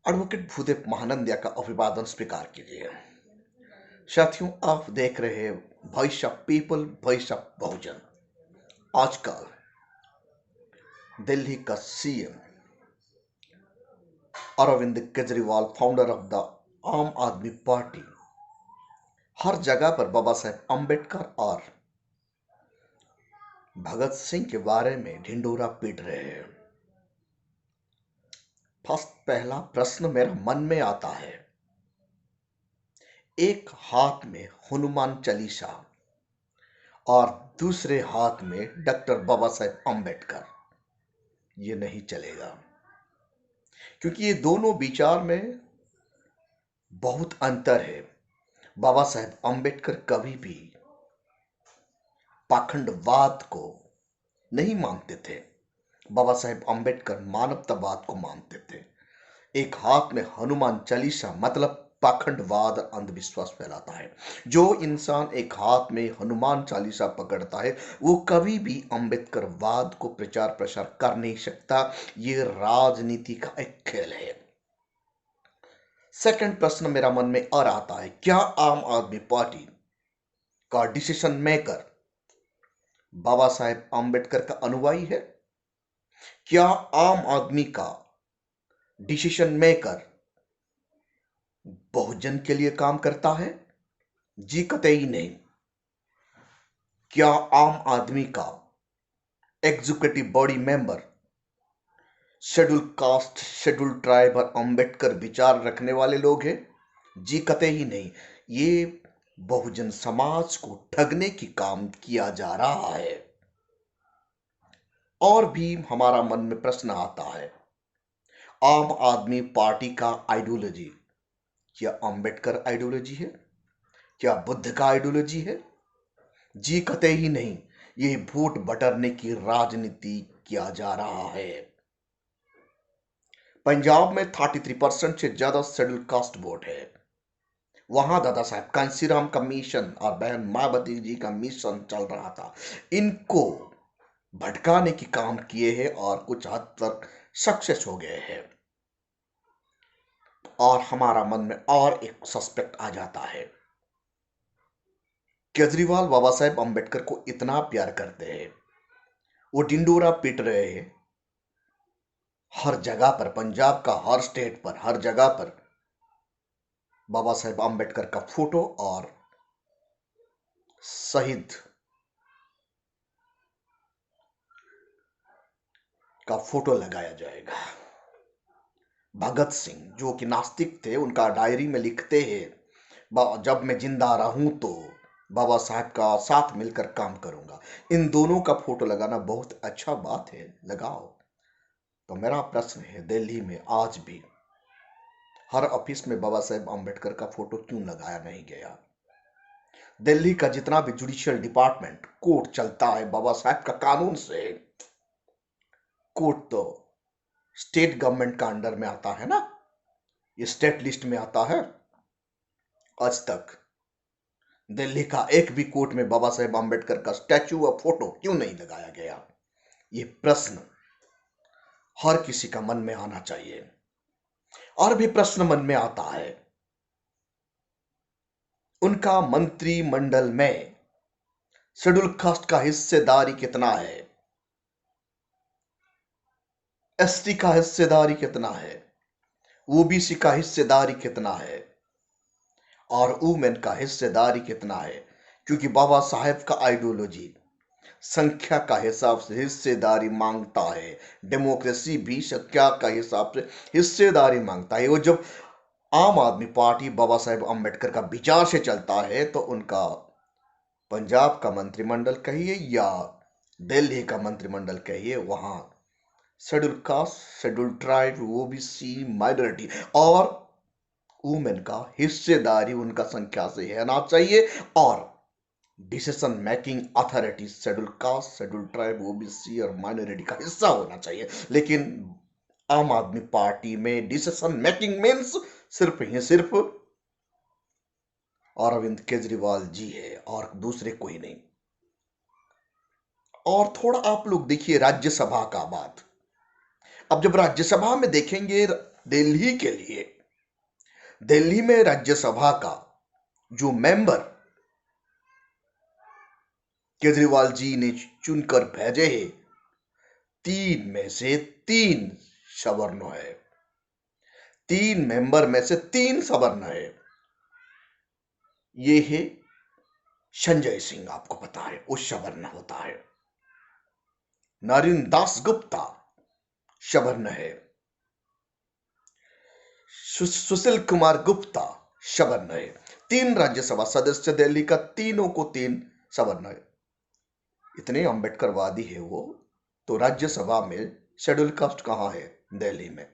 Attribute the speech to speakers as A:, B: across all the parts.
A: Advocate Bhudev Mahanandia का अभिवादन स्वीकार कीजिए। साथियों, आप देख रहे हैं voice of people, voice of Bahujan. आजकल दिल्ली का CM Arvind Kejriwal, founder of the Aam Aadmi party, हर जगह पर बाबा साहेब अंबेडकर और भगत सिंह के बारे में ढिंडोरा पीट रहे हैं। पहला प्रश्न मेरा मन में आता है, एक हाथ में हनुमान चालीसा और दूसरे हाथ में डॉक्टर बाबा साहेब अंबेडकर, ये नहीं चलेगा, क्योंकि ये दोनों विचार में बहुत अंतर है। बाबा साहेब अंबेडकर कभी भी पाखंडवाद को नहीं मानते थे। बाबा साहेब अंबेडकर मानवतावाद को मानते थे। एक हाथ में हनुमान चालीसा मतलब पाखंडवाद, अंधविश्वास फैलाता है। जो इंसान एक हाथ में हनुमान चालीसा पकड़ता है वो कभी भी अंबेडकरवाद को प्रचार प्रसार कर नहीं सकता। ये राजनीति का एक खेल है। सेकंड प्रश्न मेरा मन में और आता है, क्या आम आदमी पार्टी का डिसीजन मेकर बाबा साहेब अंबेडकर का अनुयायी है? क्या आम आदमी का डिसीजन मेकर बहुजन के लिए काम करता है? जी कतई नहीं। क्या आम आदमी का executive body member schedule caste, schedule tribe और अंबेडकर विचार रखने वाले लोग हैं? जी कतई नहीं। ये बहुजन समाज को ठगने की काम किया जा रहा है। और भी हमारा मन में प्रश्न आता है, आम आदमी पार्टी का आइडियोलॉजी क्या अंबेडकर आइडियोलॉजी है? क्या बुद्ध का आइडियोलॉजी है? जी कतई नहीं। ये वोट बटरने की राजनीति किया जा रहा है। पंजाब में 33% से ज्यादा शेड्यूल कास्ट वोट है। वहां दादा साहब कांसीराम का मिशन और बहन मायावती जी का मिशन चल रहा था। इनको भटकाने की काम किए हैं और कुछ हद तक सक्सेस हो गए हैं। और हमारा मन में और एक सस्पेक्ट आ जाता है, केजरीवाल बाबा साहेब अंबेडकर को इतना प्यार करते हैं, वो डिंडोरा पीट रहे हैं हर जगह पर, पंजाब का हर स्टेट पर, हर जगह पर बाबा साहेब अंबेडकर का फोटो और शहीद का फोटो लगाया जाएगा। भगत सिंह जो कि नास्तिक थे, उनका डायरी में लिखते हैं, जब मैं जिंदा रहूं तो बाबा साहब का साथ मिलकर काम करूंगा। इन दोनों का फोटो लगाना बहुत अच्छा बात है, लगाओ। तो मेरा प्रश्न है, दिल्ली में आज भी हर ऑफिस में बाबा साहेब अंबेडकर का फोटो क्यों लगाया नहीं गया? दिल्ली का जितना भी जुडिशियल डिपार्टमेंट, कोर्ट चलता है बाबा साहेब का कानून से। कोर्ट तो स्टेट गवर्नमेंट का अंडर में आता है ना, ये स्टेट लिस्ट में आता है। आज तक दिल्ली का एक भी कोर्ट में बाबा साहेब अंबेडकर का स्टैचू और फोटो क्यों नहीं लगाया गया? ये प्रश्न हर किसी का मन में आना चाहिए। और भी प्रश्न मन में आता है, उनका मंत्रिमंडल में शेड्यूल कास्ट का हिस्सेदारी कितना है? एसटी का हिस्सेदारी कितना है? ओबीसी का हिस्सेदारी कितना है? और वुमेन का हिस्सेदारी कितना है? क्योंकि बाबा साहेब का आइडियोलॉजी संख्या का हिसाब से हिस्सेदारी मांगता है। डेमोक्रेसी भी संख्या का हिसाब से हिस्सेदारी मांगता है। वो जब आम आदमी पार्टी बाबा साहेब अंबेडकर का विचार से चलता है तो उनका पंजाब का मंत्रिमंडल कहिए या दिल्ली का मंत्रिमंडल कहिए, वहां schedule caste, schedule tribe, OBC, minority और वुमेन का हिस्सेदारी उनका संख्या से रहना चाहिए। और decision making authority schedule caste, schedule tribe, OBC और माइनॉरिटी का हिस्सा होना चाहिए। लेकिन आम आदमी पार्टी में डिसीजन मेकिंग मीन्स सिर्फ ही सिर्फ अरविंद केजरीवाल जी है और दूसरे कोई नहीं। और थोड़ा आप लोग देखिए राज्यसभा का बात। अब जब राज्यसभा में देखेंगे, दिल्ली के लिए, दिल्ली में राज्यसभा का जो मेंबर केजरीवाल जी ने चुनकर भेजे हैं, 3 में से 3 सवर्ण है। 3 मेंबर में से 3 सवर्ण है। ये है संजय सिंह, आपको पता है वो सवर्ण होता है। नरेंद्र दास गुप्ता सवर्ण है। सुशील कुमार गुप्ता सवर्ण है। 3 राज्यसभा सदस्य दिल्ली का, तीनों को 3 सवर्ण है। इतने अंबेडकरवादी है वो, तो राज्यसभा में शेड्यूल कास्ट कहां है? दिल्ली में।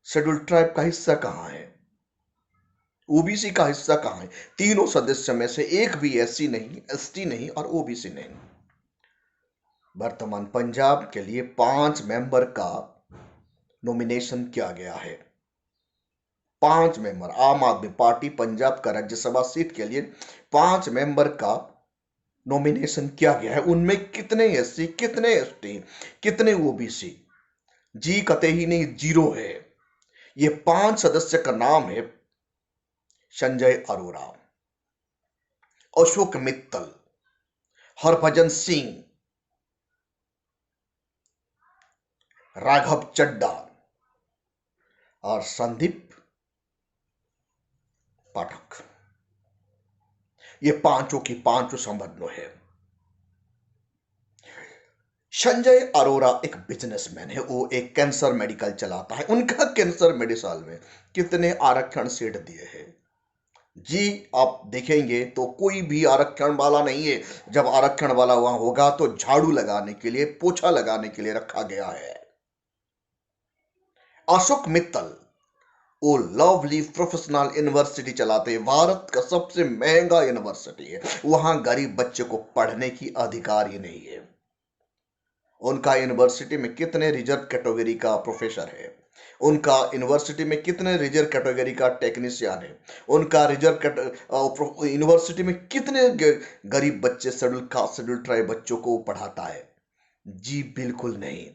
A: शेड्यूल ट्राइब का हिस्सा कहां है? ओबीसी का हिस्सा कहां है? तीनों सदस्य में से एक भी एससी नहीं, एसटी नहीं और ओबीसी नहीं। वर्तमान पंजाब के लिए 5 मेंबर का नॉमिनेशन किया गया है। 5 मेंबर, आम आदमी पार्टी पंजाब का राज्यसभा सीट के लिए 5 मेंबर का नॉमिनेशन किया गया है। उनमें कितने एससी, कितने एसटी, कितने ओबीसी? जी कतई नहीं, 0 है। ये 5 सदस्य का नाम है संजय अरोड़ा, अशोक मित्तल, हरभजन सिंह, राघव चड्डा और संदीप पाठक। ये पांचों की पांचों संबंध है। संजय अरोड़ा एक बिजनेसमैन है। वो एक कैंसर मेडिकल चलाता है। उनका कैंसर मेडिकल में कितने आरक्षण सीट दिए हैं? जी आप देखेंगे तो कोई भी आरक्षण वाला नहीं है। जब आरक्षण वाला वहां होगा तो झाड़ू लगाने के लिए, पोछा लगाने के लिए रखा गया है। अशोक मित्तल वो लवली प्रोफेशनल यूनिवर्सिटी चलाते हैं। भारत का सबसे महंगा यूनिवर्सिटी है। वहां गरीब बच्चे को पढ़ने की अधिकार ही नहीं है। उनका यूनिवर्सिटी में कितने रिजर्व कैटेगरी का प्रोफेसर है? उनका यूनिवर्सिटी में कितने रिजर्व कैटेगरी का टेक्नीशियन है? उनका यूनिवर्सिटी में कितने गरीब बच्चे, शेड्यूल कास्ट, शेड्यूल ट्राइब बच्चों को पढ़ाता है? जी बिल्कुल नहीं।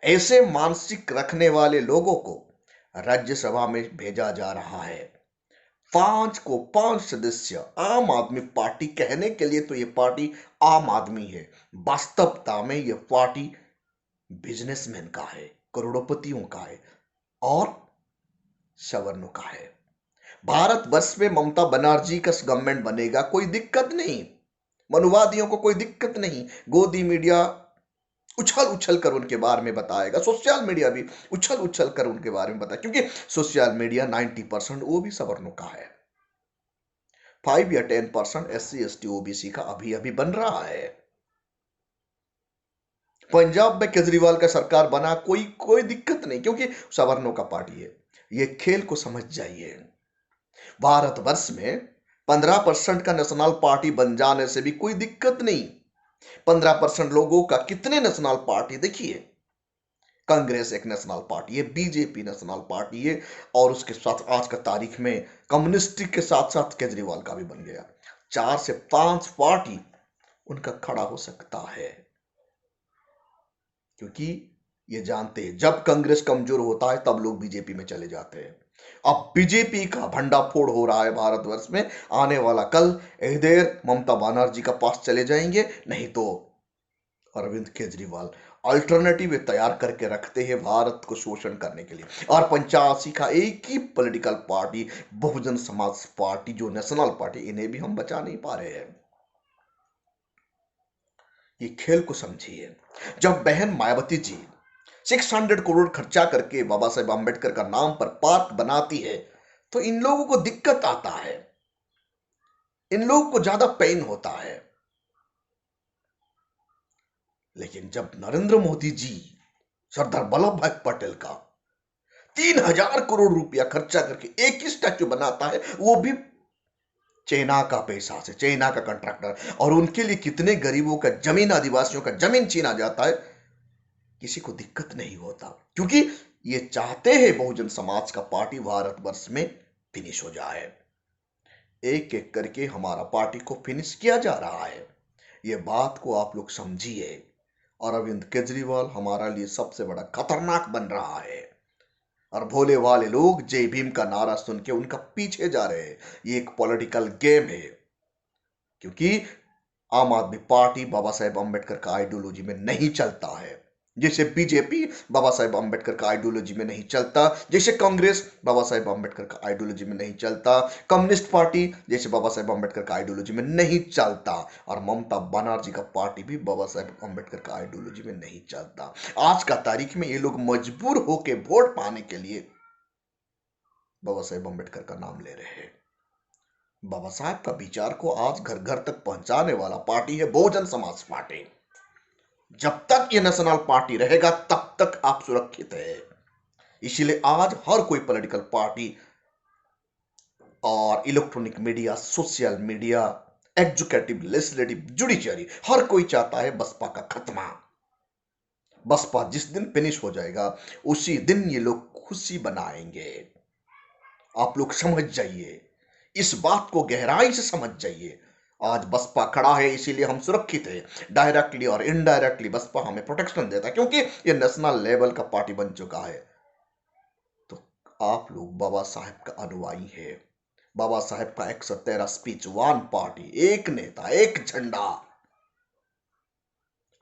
A: ऐसे मानसिक रखने वाले लोगों को राज्यसभा में भेजा जा रहा है। 5 को 5 सदस्य आम आदमी पार्टी, कहने के लिए तो ये पार्टी आम आदमी है, वास्तवता में ये पार्टी बिजनेसमैन का है, करोड़पतियों का है और सवर्णों का है। भारत वर्ष में ममता बनर्जी का गवर्नमेंट बनेगा, कोई दिक्कत नहीं। मनुवादियों को कोई दिक्कत नहीं। गोदी मीडिया उछल उछल कर उनके बारे में बताएगा, सोशल मीडिया भी उछल उछल कर उनके बारे में बताएगा, क्योंकि सोशल मीडिया 90% वो भी सवर्णों का है। 5 या 10% SC ST OBC का अभी अभी बन रहा है। पंजाब में केजरीवाल का सरकार बना, कोई दिक्कत नहीं, क्योंकि सवर्णों का पार्टी है। ये खेल को समझ जाइए। भारतवर्ष में 15% का नेशनल पार्टी बन जाने से भी कोई दिक्कत नहीं। 15% लोगों का कितने नेशनल पार्टी देखिए। कांग्रेस एक नेशनल पार्टी है, बीजेपी नेशनल पार्टी है, और उसके साथ आज का तारीख में कम्युनिस्ट के साथ साथ केजरीवाल का भी बन गया। 4 से 5 पार्टी उनका खड़ा हो सकता है, क्योंकि ये जानते हैं जब कांग्रेस कमजोर होता है तब लोग बीजेपी में चले जाते हैं। अब बीजेपी का भंडाफोड़ हो रहा है भारतवर्ष में। आने वाला कल इधर ममता बनर्जी का पास चले जाएंगे, नहीं तो अरविंद केजरीवाल अल्टरनेटिव तैयार करके रखते हैं भारत को शोषण करने के लिए। और 85 का एक ही political party, Bahujan Samaj party, जो नेशनल पार्टी, इन्हें भी हम बचा नहीं पा रहे हैं। ये खेल को समझिए। जब बहन मायावती जी 600 करोड़ खर्चा करके बाबा साहेब आम्बेडकर का नाम पर पार्क बनाती है, तो इन लोगों को दिक्कत आता है, इन लोगों को ज्यादा पेन होता है। लेकिन जब नरेंद्र मोदी जी सरदार वल्लभ भाई पटेल का 3000 करोड़ रुपया खर्चा करके एक ही स्टैचू बनाता है, वो भी चाइना का पैसा से, चाइना का कंट्रैक्टर, और उनके लिए कितने गरीबों का जमीन, आदिवासियों का जमीन छीना जाता है, किसी को दिक्कत नहीं होता, क्योंकि ये चाहते हैं बहुजन समाज का पार्टी भारतवर्ष में फिनिश हो जाए। एक एक करके हमारा पार्टी को फिनिश किया जा रहा है। ये बात को आप लोग समझिए अरविंद केजरीवाल हमारा लिए सबसे बड़ा खतरनाक बन रहा है और भोले वाले लोग जय भीम का नारा सुन के उनका पीछे जा रहे हैं। ये एक पॉलिटिकल गेम है, क्योंकि आम आदमी पार्टी बाबा साहेब अम्बेडकर का आइडियोलॉजी में नहीं चलता है, जैसे बीजेपी बाबा साहेब अम्बेडकर का आइडियोलॉजी में नहीं चलता, जैसे कांग्रेस बाबा साहेब अम्बेडकर का आइडियोलॉजी में नहीं चलता, कम्युनिस्ट पार्टी जैसे बाबा साहेब अम्बेडकर का आइडियोलॉजी में नहीं चलता, और ममता बनर्जी का पार्टी भी बाबा साहेब अम्बेडकर का आइडियोलॉजी में नहीं चलता। आज का तारीख में ये लोग मजबूर होके वोट पाने के लिए बाबा साहेब अम्बेडकर का नाम ले रहे हैं। बाबा साहब का विचार को आज घर घर तक पहुंचाने वाला पार्टी है बहुजन समाज पार्टी। जब तक ये नेशनल पार्टी रहेगा तब तक आप सुरक्षित है। इसीलिए आज हर कोई पॉलिटिकल पार्टी और electronic media, social media, executive, legislative, judiciary, हर कोई चाहता है बसपा का खत्मा। बसपा जिस दिन फिनिश हो जाएगा उसी दिन ये लोग खुशी बनाएंगे। आप लोग समझ जाइए, इस बात को गहराई से समझ जाइए। आज बसपा खड़ा है इसीलिए हम सुरक्षित है। डायरेक्टली और इनडायरेक्टली बसपा हमें प्रोटेक्शन देता है, क्योंकि ये नेशनल लेवल का पार्टी बन चुका है। तो आप लोग बाबा साहेब का अनुयायी है। बाबा साहेब का 113 स्पीच, वन पार्टी, एक नेता, एक झंडा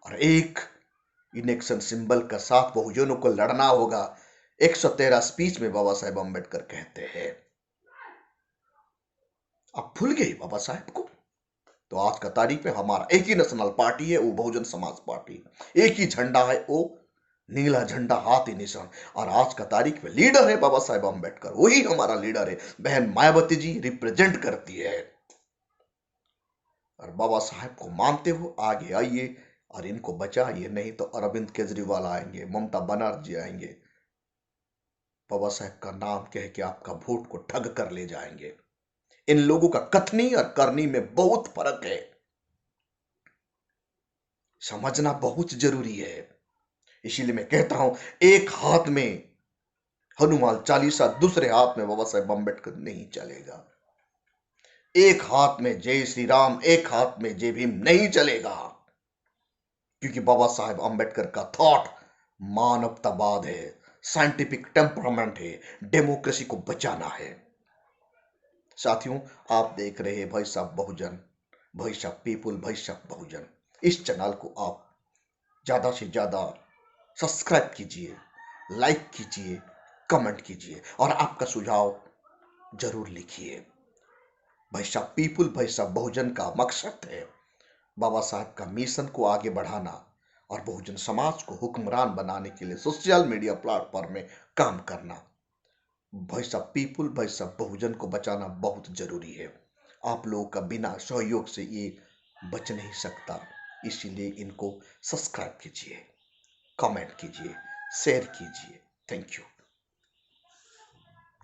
A: और एक इलेक्शन सिंबल का साथ बहुजनों को लड़ना होगा। 113 स्पीच में बाबा साहेब अम्बेडकर कहते हैं। आप भूल गए बाबा साहेब को? तो आज का तारीख में हमारा एक ही नेशनल पार्टी है, वो बहुजन समाज पार्टी। एक ही झंडा है, वो नीला झंडा, हाथी निशान। और आज का तारीख में लीडर है बाबा साहेब अम्बेडकर, वही हमारा लीडर है। बहन मायावती जी रिप्रेजेंट करती है। और बाबा साहेब को मानते हो आगे आइए और इनको बचाइए, नहीं तो अरविंद केजरीवाल आएंगे, ममता बनर्जी आएंगे, बाबा साहेब का नाम कह के आपका वोट को ठग कर ले जाएंगे। इन लोगों का कथनी और करनी में बहुत फर्क है, समझना बहुत जरूरी है। इसीलिए मैं कहता हूं, एक हाथ में हनुमान चालीसा, दूसरे हाथ में बाबा साहेब अम्बेडकर नहीं चलेगा। एक हाथ में जय श्री राम, एक हाथ में जय भीम नहीं चलेगा, क्योंकि बाबा साहेब अम्बेडकर का थॉट मानवतावाद है, साइंटिफिक टेम्परामेंट है, डेमोक्रेसी को बचाना है। साथियों, आप देख रहे हैं भाई साहब बहुजन, भाई साहब पीपुल, भाई साहब बहुजन। इस चैनल को आप ज्यादा से ज्यादा सब्सक्राइब कीजिए, लाइक कीजिए, कमेंट कीजिए और आपका सुझाव जरूर लिखिए। भाई साहब पीपुल, भाई साहब बहुजन का मकसद है बाबा साहब का मिशन को आगे बढ़ाना और बहुजन समाज को हुक्मरान बनाने के लिए सोशल मीडिया प्लेटफॉर्म में काम करना। भाई साहब पीपुल, भाई साहब बहुजन को बचाना बहुत जरूरी है। आप लोगों का बिना सहयोग से ये बच नहीं सकता। इसीलिए इनको सब्सक्राइब कीजिए, कमेंट कीजिए, शेयर कीजिए। Thank you.